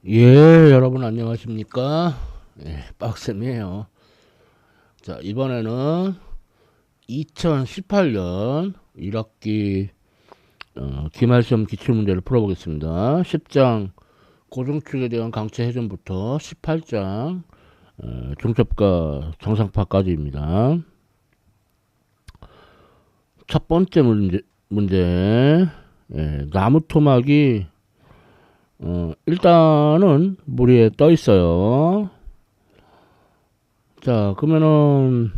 예, 여러분 안녕하십니까? 예, 빡쌤이에요. 자, 이번에는 2018년 1학기 기말시험 기출문제를 풀어보겠습니다. 10장 고정축에 대한 강체 해전부터 18장 중첩과 정상파까지입니다. 첫 번째 문제 나무 토막이 일단은 물 위에 떠 있어요. 자, 그러면은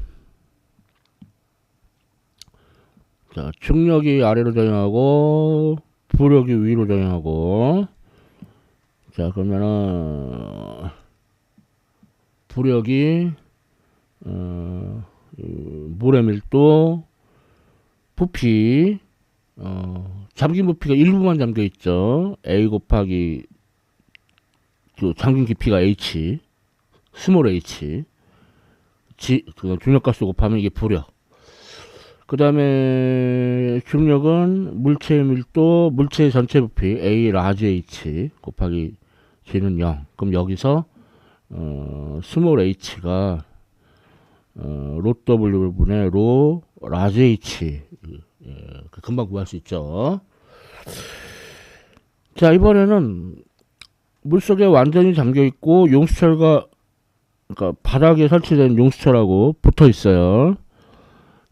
자, 중력이 아래로 작용하고 부력이 위로 작용하고. 자, 그러면은 부력이 물의 밀도, 부피, 잠긴 부피가 일부만 잠겨 있죠. A 곱하기 그 잠긴 깊이가 H, 스몰 H, 그 중력가스 곱하면 이게 부력. 그 다음에 중력은 물체의 밀도, 물체의 전체 부피 A 라지 H 곱하기 G는 0. 그럼 여기서 스몰 H가 로 W분의 로 라지 H, 금방 구할 수 있죠. 자, 이번에는 물속에 완전히 잠겨있고 용수철과, 그러니까 바닥에 설치된 용수철하고 붙어 있어요.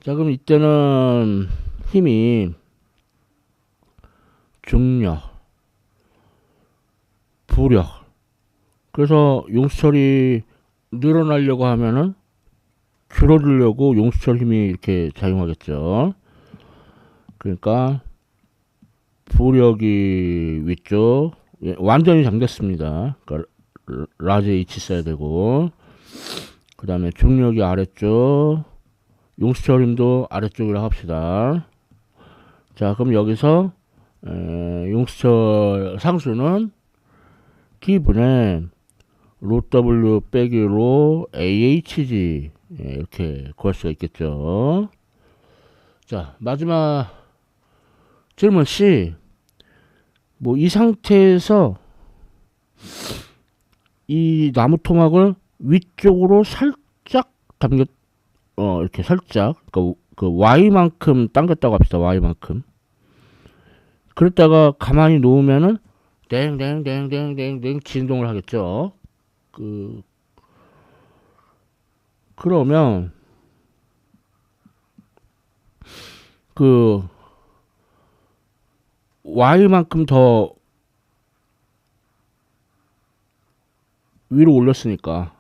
자, 그럼 이때는 힘이 중력, 부력. 그래서 용수철이 늘어나려고 하면은 줄어들려고 용수철 힘이 이렇게 작용하겠죠. 그러니까 부력이 위쪽, 완전히 잠겼습니다. 그러니까 라지 H 써야 되고, 그 다음에 중력이 아래쪽, 용수철 힘도 아래쪽이라고 합시다. 자, 그럼 여기서 용수철 상수는 T분의 로 W 빼기 로 AHG, 이렇게 구할 수가 있겠죠. 자, 마지막 질문 C. 뭐 이 상태에서 이 나무 토막을 위쪽으로 살짝 당겨, 이렇게 살짝, 그 Y만큼 당겼다고 합시다. Y만큼. 그랬다가 가만히 놓으면은 땡땡땡땡땡땡 진동을 하겠죠. 그러면 그 Y만큼 더 위로 올렸으니까,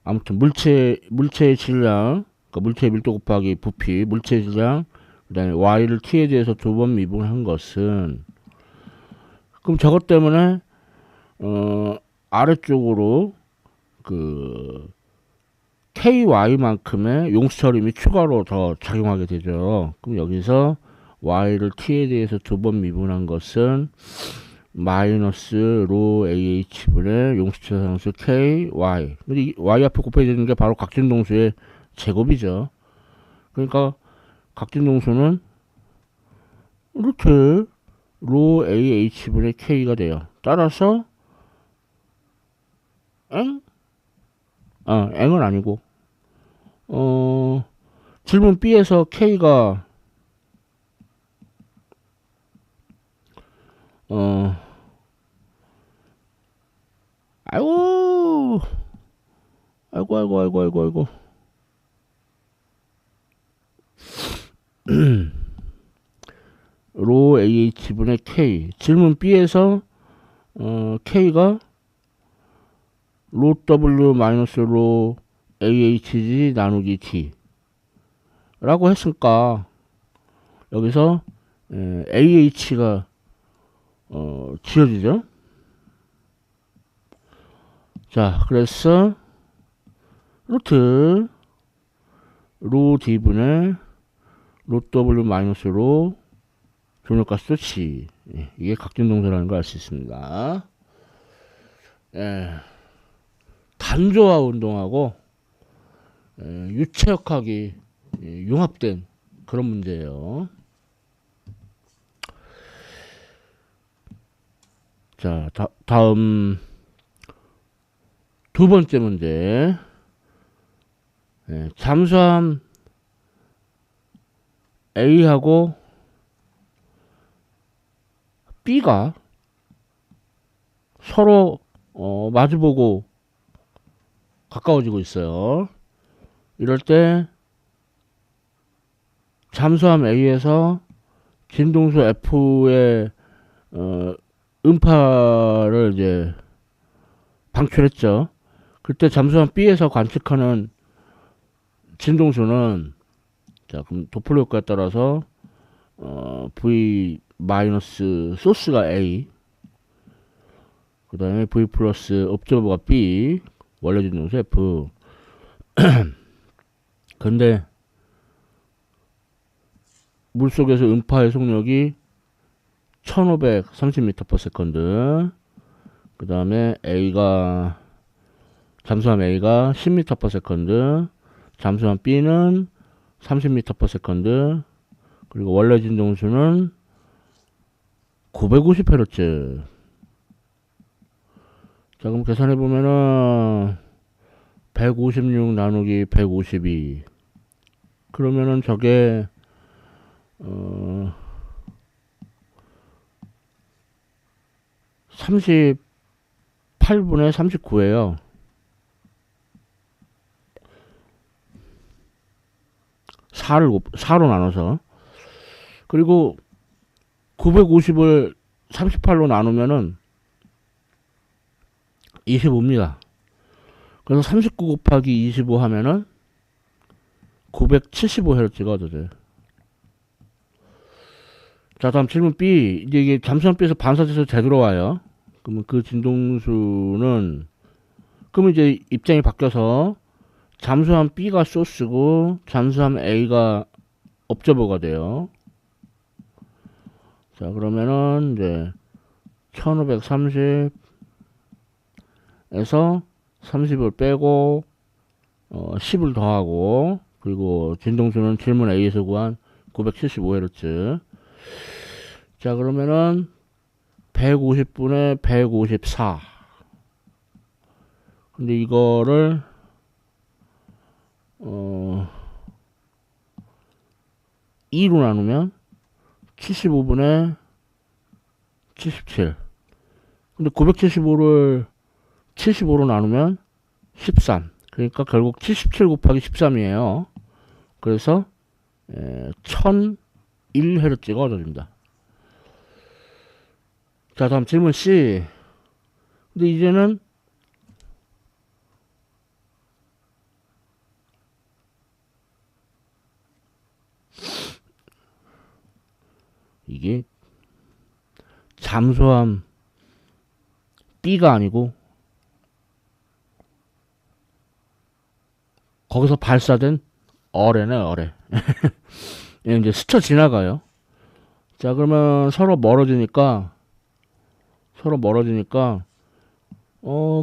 아무튼 물체의 질량, 그러니까 물체의 밀도 곱하기 부피, 물체의 질량, 그다음에 Y를 T에 대해서 두 번 미분한 것은, 그럼 저것 때문에 아래쪽으로 그 KY만큼의 용수철 힘이 추가로 더 작용하게 되죠. 그럼 여기서 Y를 T에 대해서 두 번 미분한 것은 마이너스 로 AH분의 용수철 상수 KY. 근데 이 Y 앞에 곱해야 되는 게 바로 각진동수의 제곱이죠. 그러니까 각진동수는 이렇게 로 AH분의 K가 돼요. 따라서 엥? 엥은 아니고, 질문 B에서 K가 어 아이고 아이고 아이고 아이고 아이고 아이고 로 AH분의 K. 질문 B에서 K가 로 W 마이너스 로 AHG 나누기 T 라고 했으니까, 여기서 AH가 지워지죠. 자, 그래서 루트 로 D분의 로 W 마이너스 로 중력가스 C. 이게 각진동사라는 걸 알 수 있습니다. 단조화 운동하고 유체역학이 융합된 그런 문제예요. 자, 다음 두 번째 문제. 잠수함 A하고 B가 서로 마주보고 가까워지고 있어요. 이럴 때 잠수함 A에서 진동수 F의 음파를 이제 방출했죠. 그때 잠수함 B에서 관측하는 진동수는, 자, 그럼 도플러 효과에 따라서 V 마이너스 소스가 A, 그 다음에 V 플러스 옵저버가 B, 원래 진동수 F. 근데 물속에서 음파의 속력이 1530m/s, 그 다음에 잠수함 A가 10m/s, 잠수함 B는 30m/s, 그리고 원래 진동수는 950Hz. 자, 그럼 계산해 보면은 156 나누기 152. 그러면은 저게 38분의 39예요. 4로 나눠서. 그리고 950을 38로 나누면은 25입니다. 그래서 39 곱하기 25 하면은 975Hz가 얻어져요. 자, 다음 질문 B. 이제 이게 잠수함 B에서 반사돼서 되돌아와요. 그러면 그 진동수는, 그러면 이제 입장이 바뀌어서 잠수함 B가 소스고 잠수함 A가 옵저버가 돼요. 자, 그러면은 이제 1530에서 30을 빼고 10을 더하고, 그리고 진동수는 질문 A에서 구한 975Hz. 자, 그러면은 150분의 154. 근데 이거를 2로 나누면 75분의 77. 근데 975를 75로 나누면 13. 그러니까 결국 77 곱하기 13이에요. 그래서 1001Hz가 얻어집니다. 자, 다음 질문 C. 근데 이제는 이게 잠수함 B가 아니고 거기서 발사된 어뢰네, 어뢰. 이제 스쳐 지나가요. 자, 그러면 서로 멀어지니까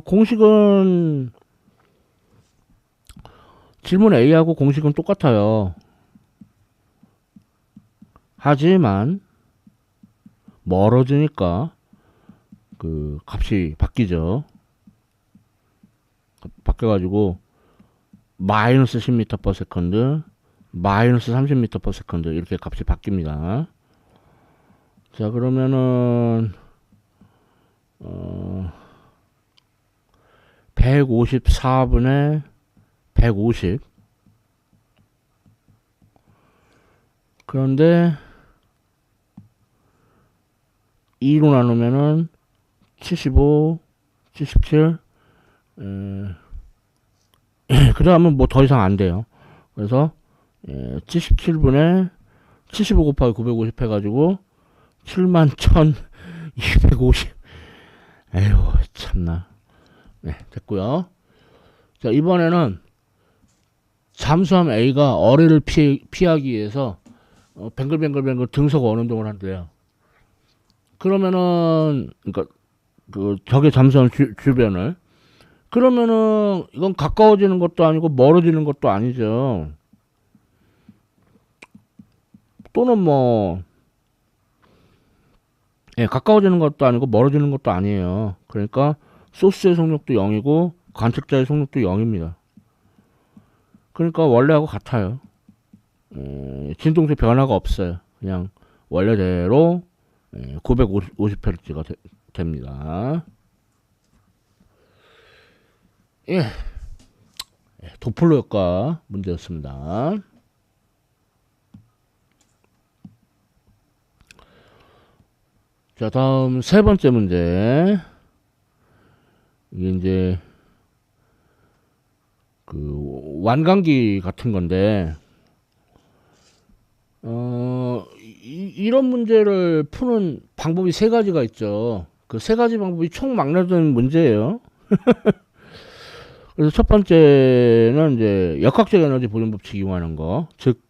공식은, 질문 A하고 공식은 똑같아요. 하지만 멀어지니까 그 값이 바뀌죠. 바뀌어가지고 마이너스 10m/s, 마이너스 30m/s 이렇게 값이 바뀝니다. 자, 그러면은 154분의 150. 그런데 2로 나누면은 75, 77, 그 다음은 뭐 더 이상 안 돼요. 그래서 77분의 75 곱하기 950 해가지고 71,250. 에휴, 참나. 네, 됐고요. 자, 이번에는 잠수함 A가 어뢰를 피하기 위해서 뱅글뱅글 등속 원운동을 한대요. 그러면은, 그러니까 그 적의 잠수함 주변을, 그러면은 이건 가까워지는 것도 아니고 멀어지는 것도 아니죠. 또는 뭐 가까워지는 것도 아니고 멀어지는 것도 아니에요. 그러니까 소스의 속력도 0이고 관측자의 속력도 0입니다. 그러니까 원래하고 같아요. 진동세 변화가 없어요. 그냥 원래대로 950Hz가 됩니다. 예, 도플러 효과 문제였습니다. 자, 다음 세 번째 문제. 이게 이제 그 완강기 같은 건데, 이런 문제를 푸는 방법이 세 가지가 있죠. 그 세 가지 방법이 총망라되는 문제예요. 그래서 첫 번째는 이제 역학적 에너지 보존 법칙 이용하는 거, 즉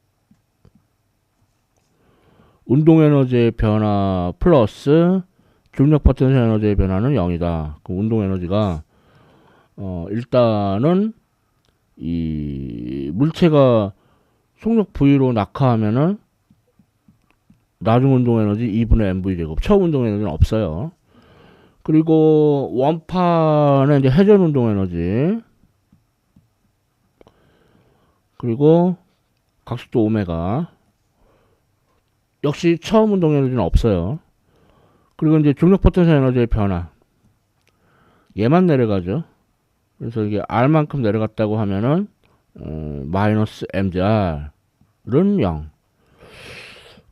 운동 에너지의 변화 플러스 중력 포텐셜 에너지의 변화는 0이다. 그 운동 에너지가 일단은 이 물체가 속력 V로 낙하하면은 나중 운동 에너지 2분의 mv 제곱, 처음 운동 에너지는 없어요. 그리고 원판의 이제 회전 운동 에너지, 그리고 각속도 오메가, 역시 처음 운동 에너지는 없어요. 그리고 이제 중력 포텐셜 에너지의 변화, 얘만 내려가죠. 그래서 이게 R만큼 내려갔다고 하면은 마이너스 mgr은 0.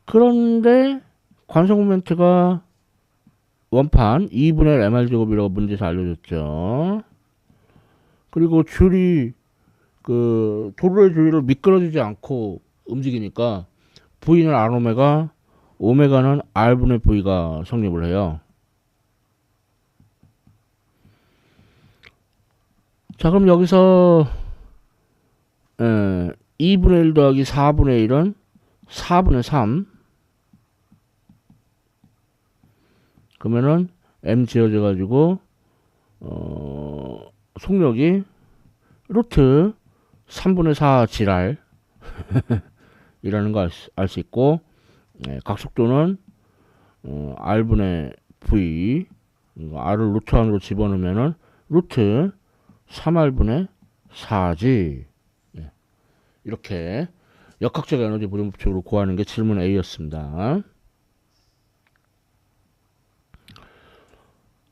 그런데 관성 모멘트가 원판 2분의 mr제곱이라고 문제에서 알려줬죠. 그리고 줄이 그 도로의 주위를 미끄러지지 않고 움직이니까 V는 R 오메가, 오메가는 R분의 V가 성립을 해요. 자, 그럼 여기서 2분의 1 더하기 4분의 1은 4분의 3. 그러면은 m 지어져 가지고 속력이 루트 3분의 4 지랄 이라는 거 알 수 있고, 각속도는 r분의 v, r을 루트 안으로 집어넣으면은 루트 3r분의 4지. 이렇게 역학적 에너지 보존 법칙으로 구하는 게 질문 A였습니다.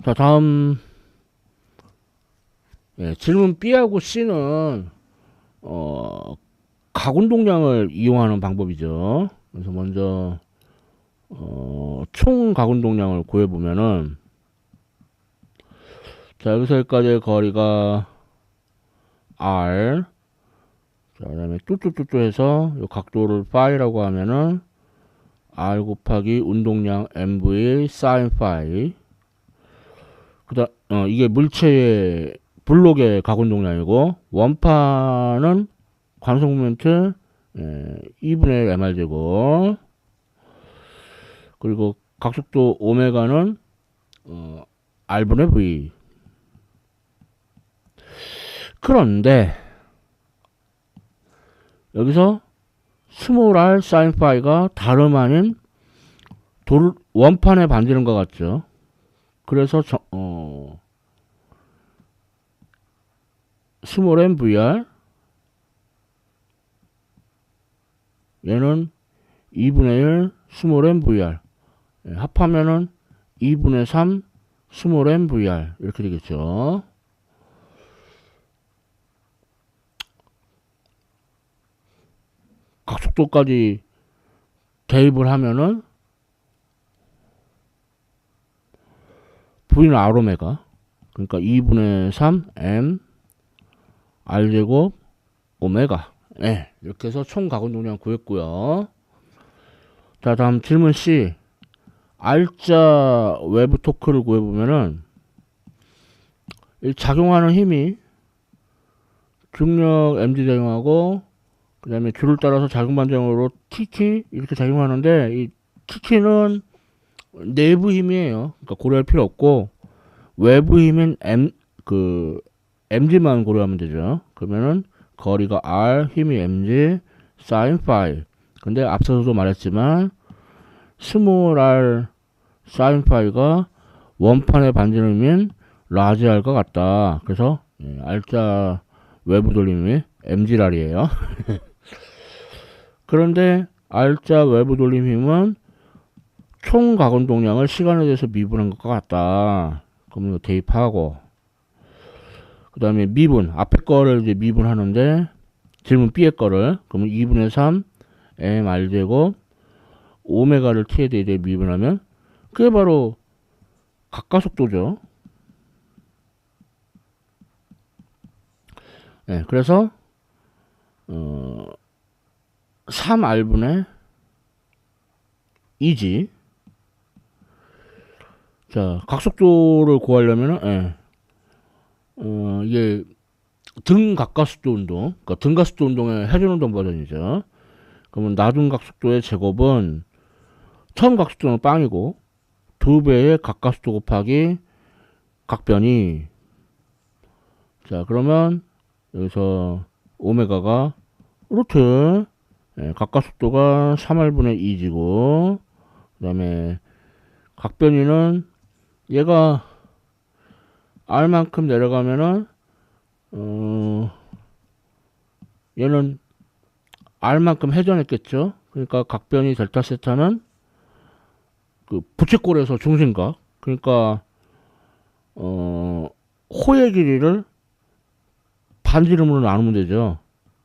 자, 다음 질문 B하고 C는 가운동량을 이용하는 방법이죠. 그래서 먼저 총 가운동량을 구해보면은, 자, 여기서 여기까지의 거리가 R, 자, 그 다음에 뚜뚜뚜뚜 해서 이 각도를 파이라고 하면은 R 곱하기 운동량 mv sin 파이. 그다음 이게 물체의 블록의 가운동량이고, 원판은 관성 모멘트 2분의 mr 제곱, 그리고 각속도 오메가는 r분의 v. 그런데 여기서 스몰 r sin 파이가 다름 아닌 원판에 반지는 것 같죠. 그래서 스몰 m vr, 얘는 2분의 1 스몰 m vr, 합하면은 2분의 3 스몰 m vr 이렇게 되겠죠. 각속도까지 대입을 하면은 V는 R 오메가, 그러니까 2분의 3 M R 제곱 오메가. 이렇게 해서 총 가운동량 구했고요. 자, 다음 질문 C. R자 외부 토크를 구해보면은, 작용하는 힘이 중력 mg 작용하고, 그 다음에 줄을 따라서 작용 반정으로 TT 이렇게 작용하는데, 이 TT는 내부 힘이에요. 그러니까 고려할 필요 없고, 외부 힘인 mg만 고려하면 되죠. 그러면은 거리가 r, 힘이 mg, sin phi. 근데 앞서서도 말했지만 스몰 r sin phi가 원판의 반지름인 라지 r과 같다. 그래서 예, R자 외부 돌림이 mg랄이에요. 그런데 R자 외부 돌림 힘은 총 가공 동량을 시간에 대해서 미분한 것과 같다. 그럼 이거 대입하고, 그 다음에 미분, 앞에 거를 이제 미분하는데, 질문 B의 거를, 그러면 2분의 3 mR 제곱 오메가를 t에 대해 미분하면, 그게 바로 각가속도죠. 네, 그래서 3R분의 2지. 자, 각속도를 구하려면은, 예, 이게 등 각가속도 운동, 그러니까 등 가속도 운동의 회전 운동 버전이죠. 그러면 나둔 각속도의 제곱은 처음 각속도는 빵이고 2배의 각가속도 곱하기 각변이, 자, 그러면 여기서 오메가가 루트, 예, 각가속도가 3R분의 2지고, 그 다음에 각변이는 얘가 R만큼 내려가면은 얘는 R만큼 회전했겠죠. 그러니까 각변이 델타 세타는 그 부채꼴에서 중심각, 그러니까 호의 길이를 반지름으로 나누면 되죠.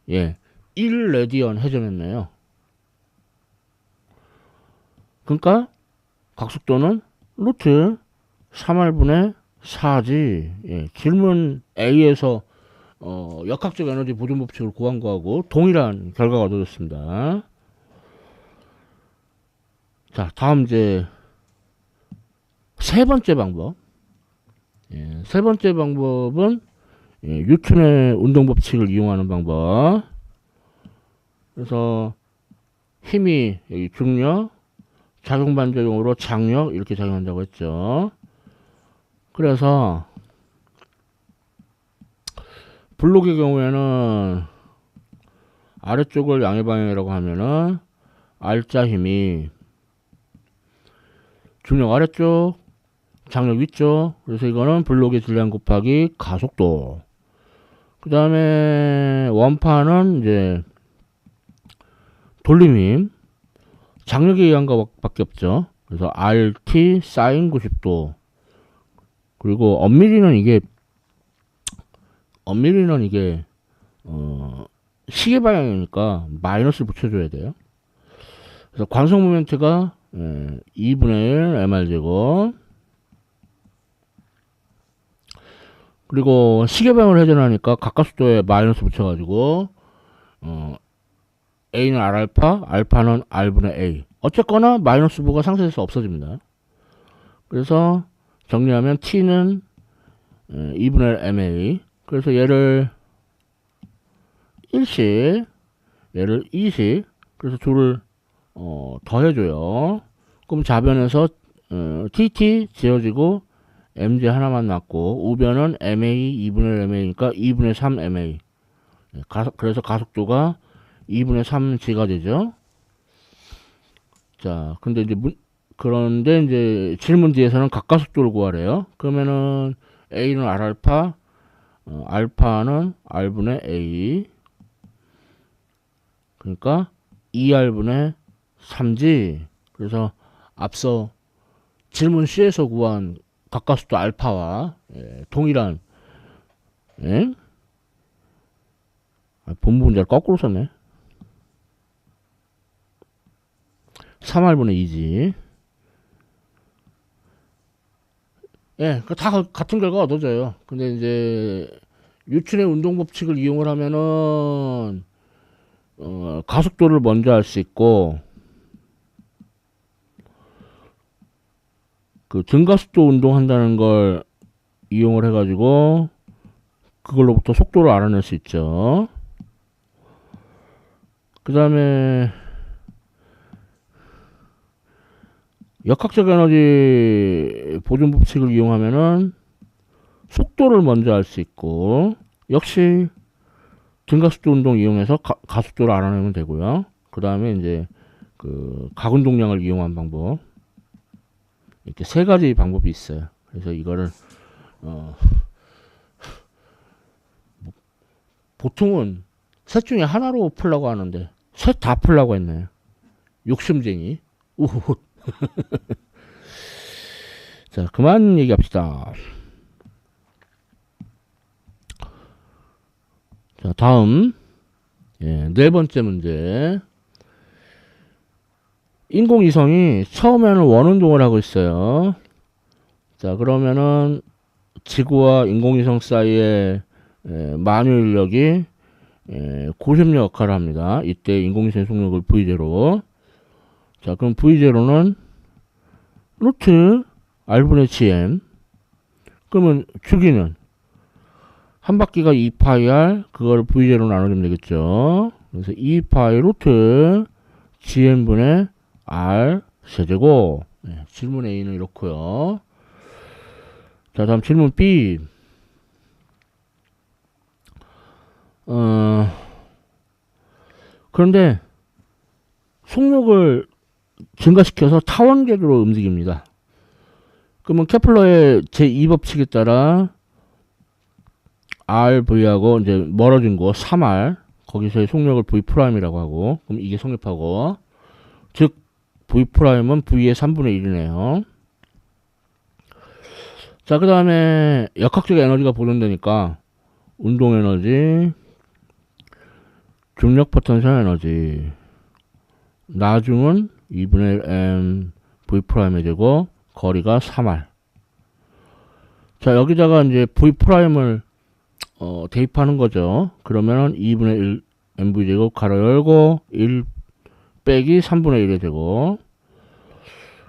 예, 1레디언 회전했네요. 그러니까 각속도는 루트 3R분의 4지. 예, 질문 A에서 역학적 에너지 보존 법칙을 구한 거하고 동일한 결과가 얻어졌습니다. 자, 다음 이제 세 번째 방법. 예, 세 번째 방법은, 예, 뉴턴의 운동 법칙을 이용하는 방법. 그래서 힘이 여기 중력, 작용 반작용으로 장력 이렇게 작용한다고 했죠. 그래서 블록의 경우에는 아래쪽을 양의 방향이라고 하면은 R자 힘이 중력 아래쪽, 장력 위쪽. 그래서 이거는 블록의 질량 곱하기 가속도. 그 다음에 원판은 이제 돌림힘, 장력에 의한 것밖에 없죠. 그래서 RT 사인 90도. 그리고 엄밀히는 이게 시계 방향이니까 마이너스 붙여줘야 돼요. 그래서 관성 모멘트가 2분의 1 mR 제곱. 그리고 시계 방향을 회전하니까 각각속도에 마이너스 붙여가지고 A는 R알파, 알파는 R분의 A. 어쨌거나 마이너스 부가 상쇄돼서 없어집니다. 그래서 정리하면 T는 2분의 1 MA. 그래서 얘를 1씩, 얘를 2씩, 그래서 둘을 더해줘요. 그럼 좌변에서 TT 지워지고 MG 하나만 남고, 우변은 MA 2분의 1 MA니까 2분의 3 MA. 그래서 가속도가 2분의 3G가 되죠. 자, 근데 이제 질문 뒤에서는 각가속도를 구하래요. 그러면은 A는 R알파, 알파는 R분의 A. 그러니까 2R분의 3G. 그래서 앞서 질문 C에서 구한 각가속도 알파와 동일한, 예? 본부 문제를 거꾸로 썼네. 3R분의 2지. 예, 다 같은 결과가 얻어져요. 근데 이제 뉴턴의 운동 법칙을 이용을 하면은 가속도를 먼저 알 수 있고, 그 등가속도 운동한다는 걸 이용을 해가지고 그걸로부터 속도를 알아낼 수 있죠. 그 다음에 역학적 에너지 보존 법칙을 이용하면은 속도를 먼저 알 수 있고, 역시 등가속도 운동 이용해서 가속도를 알아내면 되고요. 그 다음에 이제 그 가운동량을 이용한 방법, 이렇게 세 가지 방법이 있어요. 그래서 이거를 보통은 셋 중에 하나로 풀라고 하는데 셋 다 풀라고 했네. 욕심쟁이. 우후. 자, 그만 얘기합시다. 자, 다음. 예, 네 번째 문제. 인공위성이 처음에는 원운동을 하고 있어요. 자, 그러면은 지구와 인공위성 사이에 만유 인력이 고심력 역할을 합니다. 이때 인공위성 속력을 V0. 자, 그럼 V0는 루트 R분의 GM. 그러면 주기는 한 바퀴가 2파이 그걸 V0로 나눠주면 되겠죠. 그래서 2파이 루트 GM분의 R 세제곱. 네, 질문 A는 이렇고요. 자, 다음 질문 B. 그런데 속력을 증가시켜서 타원 궤도로 움직입니다. 그러면 케플러의 제2법칙에 따라 RV하고 이제 멀어진 거 3R 거기서의 속력을 V'이라고 하고, 그럼 이게 성립하고, 즉 V'은 V의 3분의 1이네요. 자, 그 다음에 역학적 에너지가 보존되니까 운동 에너지, 중력 포텐셜 에너지, 나중은 2분의 1 m V'의 제곱, 거리가 3R. 자, 여기다가 이제 V'을 대입하는 거죠. 그러면은 2분의 1 mv 제곱 가로 열고 1 빼기 3분의 1의 제곱.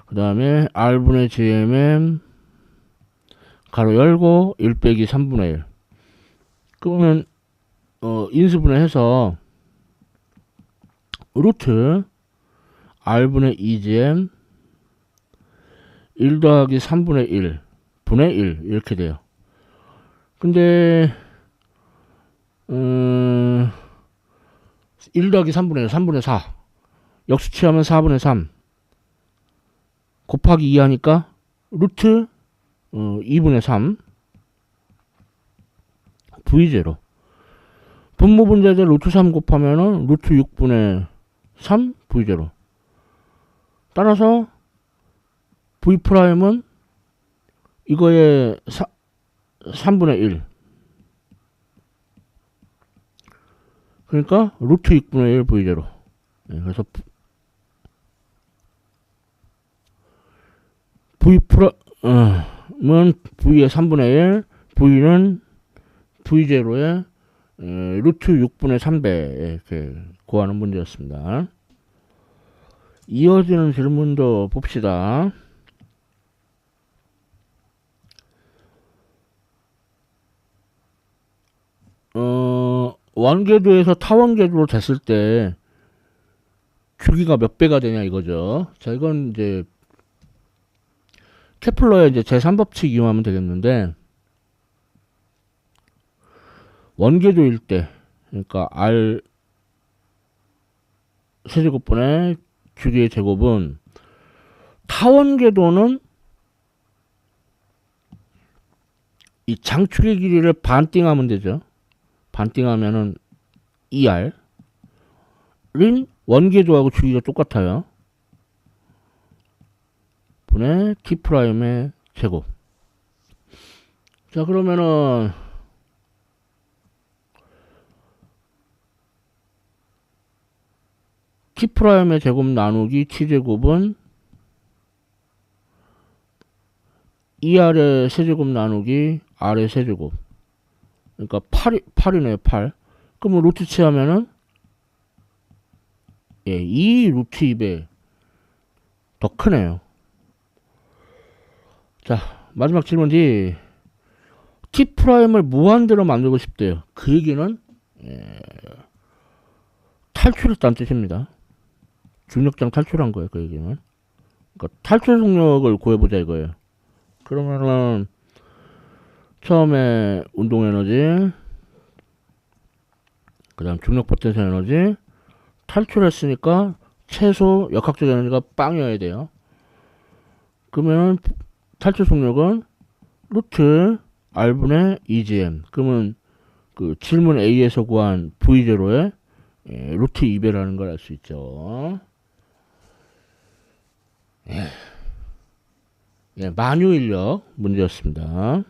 그 다음에 r분의 gmm 가로 열고 1 빼기 3분의 1. 그러면 인수분해해서 루트 r분의 2gm 1 더하기 3분의 1 분의 1 이렇게 돼요. 근데 1 더하기 3분의 1 3분의 4 역수치하면 4분의 3 곱하기 2 하니까 루트 2분의 3 V0 분모분자들 루트 3 곱하면은 루트 6분의 3 V0. 따라서 V'은 이거의 3분의 1. 그러니까 루트 6분의 1 V0. 네, 그래서 V'은 V의 3분의 1, V는 V0의 루트 6분의 3배 이렇게 구하는 문제였습니다. 이어지는 질문도 봅시다. 원궤도에서 타원궤도로 됐을 때 주기가 몇 배가 되냐 이거죠. 자, 이건 이제 케플러의 이제 제3법칙 이용하면 되겠는데, 원궤도일 때, 그러니까 R 세제곱분의 주기의 제곱은, 타원궤도는 이 장축의 길이를 반띵하면 되죠. 반띵하면은 2R. 린 원궤도하고 주기가 똑같아요. 분의 T'의 제곱. 자, 그러면은 T'의 제곱 나누기 T제곱은 2R의 세제곱 나누기 R의 세제곱. 그러니까 8이네요, 8. 그러면 루트 치하면은, 예, 2 루트 2배 더 크네요. 자, 마지막 질문 D. T'을 무한대로 만들고 싶대요. 그 얘기는, 탈출했다는 뜻입니다. 중력장 탈출한 거예요, 그 얘기는. 그러니까 탈출 속력을 구해보자 이거예요. 그러면은, 처음에 운동 에너지, 그 다음 중력 포텐셜 에너지, 탈출했으니까 최소 역학적 에너지가 빵이어야 돼요. 그러면 탈출 속력은 루트 R분의 2gm. 그러면 그 질문 A에서 구한 V0의 루트 2배라는 걸 알 수 있죠. 만유 인력 문제였습니다.